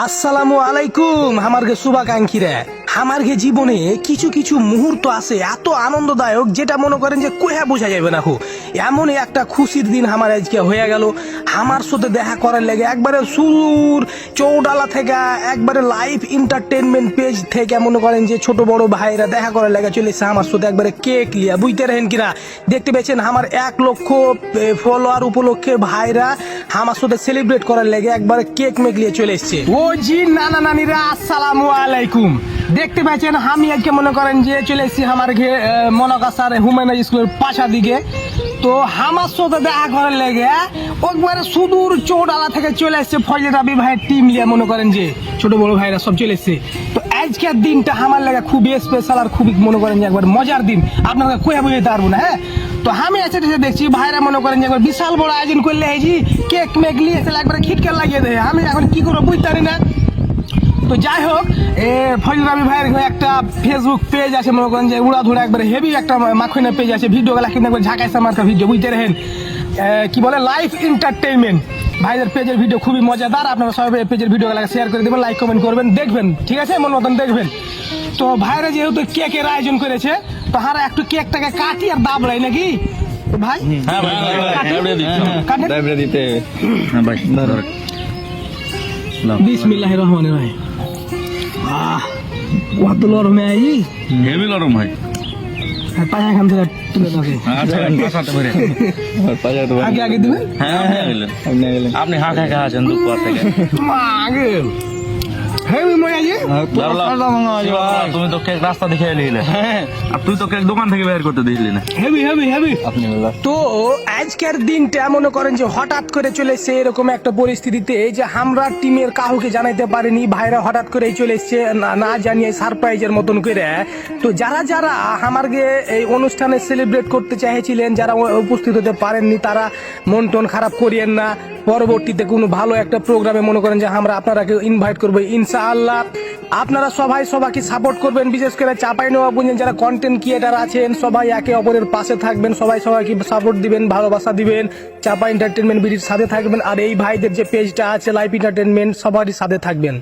আসসালামু আলাইকুম আমার গে শুভাকাঙ্ক্ষীরা। আমার গে জীবনে কিছু কিছু মুহূর্ত আছে এত আনন্দদায়ক যেটা মনে করেন যে কইয়া বোঝা যাবে না। এমনই একটা খুশির দিন আমার আজকে হয়ে গেল। আমার সাথে দেখা করার লেগে একবারে সুর চৌডালা থেকে একবারে লাইভ এন্টারটেনমেন্ট পেজ থেকে মনে করেন যে ছোট বড় ভাইরা দেখা করার লেগে চলে এসেছে আমার সাথে একবারে কেক লিয়া। বুঝতে রাখেন কিনা, দেখতে পেয়েছেন আমার 1 লক্ষ ফলোয়ার উপলক্ষে ভাইরা আমার সাথে সেলিব্রেট করার লেগে একবারে কেক মেক লিয়ে চলে এসছে। ও জি নানা নানিরা আসসালামু আলাইকুম। দেখতে পাচ্ছেন আমি আজকে মনে করেন যে চলে এসেছি আমার মনাকাসার হুমায়ুন স্কুলের পাশা দিকে। তো আমার সাথে দেখা করার লেগে একবারে সুদূর চৌডালা থেকে চলে এসছে ফজলে রাবি ভাইয়ের টিম লিয়ে মনে করেন যে ছোট বড় ভাইরা সব চলে এসছে। তো আজকের দিনটা আমার লাগে খুবই স্পেশাল আর খুবই মনে করেন যে একবার মজার দিন, আপনাকে কয়ে বুঝতে পারবো না। হ্যাঁ, তো আমি এসে দেখছি ভাইরা মনে করেন যে একবার বিশাল বড় আয়োজন করলে এই যে কেক মেক নিয়ে একবার খিটকার লাগিয়ে দেয়। আমি এখন কি করবো বুঝতে পারি না। তো যাই হোক, ফজল রাবি ভাইয়ের একটা ফেসবুক পেজ আছে মনে করেন যে উড়া ধরে একবার হেভি একটা মাখনা পেজ আছে, ভিডিও গুলা কিন্তু একবার ঝাঁকাইছে আমার ভিডিও বুঝতে রাখেন কি বলে লাইভ এন্টারটেইনমেন্ট ভাইদের পেজের ভিডিও খুবই মজাদার। আপনারা সবাই পেজের ভিডিও গুলা শেয়ার করে দেবেন, লাইক কমেন্ট করবেন, দেখবেন ঠিক আছে, মন মতন দেখবেন। তো ভাইরা যেহেতু কেকের আয়োজন করেছে তো হারা একটু কেকটাকে কাটি আর দাবড়াই নাকি ভাই? বিসমিল্লাহির রহমানির রহিম। কত নরম হেভি নরম হয়। পাশা খান থেকে তুলে আগে আগে দিবেন। আপনি হা খা খা আছেন দুপুর থেকে আগে হেভি মজা যে তুমি তো কেক রাস্তা দেখে এলি না, আর তুই তো কেক দোকান থেকে বের করতে দিলি না। Heavy heavy heavy. তো আজকের দিনটা মনে করেন যে হঠাৎ করে চলে এসছে এরকম একটা পরিস্থিতিতে যে আমরা টিমের কাউকে জানাইতে পারিনি, ভাইরা হঠাৎ করে চলে এসছে না জানিয়ে সারপ্রাইজের মতন করে। তো যারা যারা আমাকে এই অনুষ্ঠানে সেলিব্রেট করতে চাইছিলেন, যারা উপস্থিত হতে পারেননি তারা মন টন খারাপ করিয়েন না। পরবর্তীতে কোনো ভালো একটা প্রোগ্রামে মনে করেন যে আমরা আপনারাকে ইনভাইট করবো ইনশাআল্লাহ। আপনারা সবাই সবাইকে সাপোর্ট করবেন, বিশেষ করে চাঁপাইনবাবগঞ্জে যারা কন্টেন্ট ক্রিয়েটার আছেন সবাই একে অপরের পাশে থাকবেন, সবাই সবাইকে সাপোর্ট দিবেন, ভালোবাসা দিবেন, চাপা এন্টারটেনমেন্ট বিডির সাথে থাকবেন। আর এই ভাইদের যে পেজটা আছে লাইভ এন্টারটেনমেন্ট সবারই সাথে থাকবেন।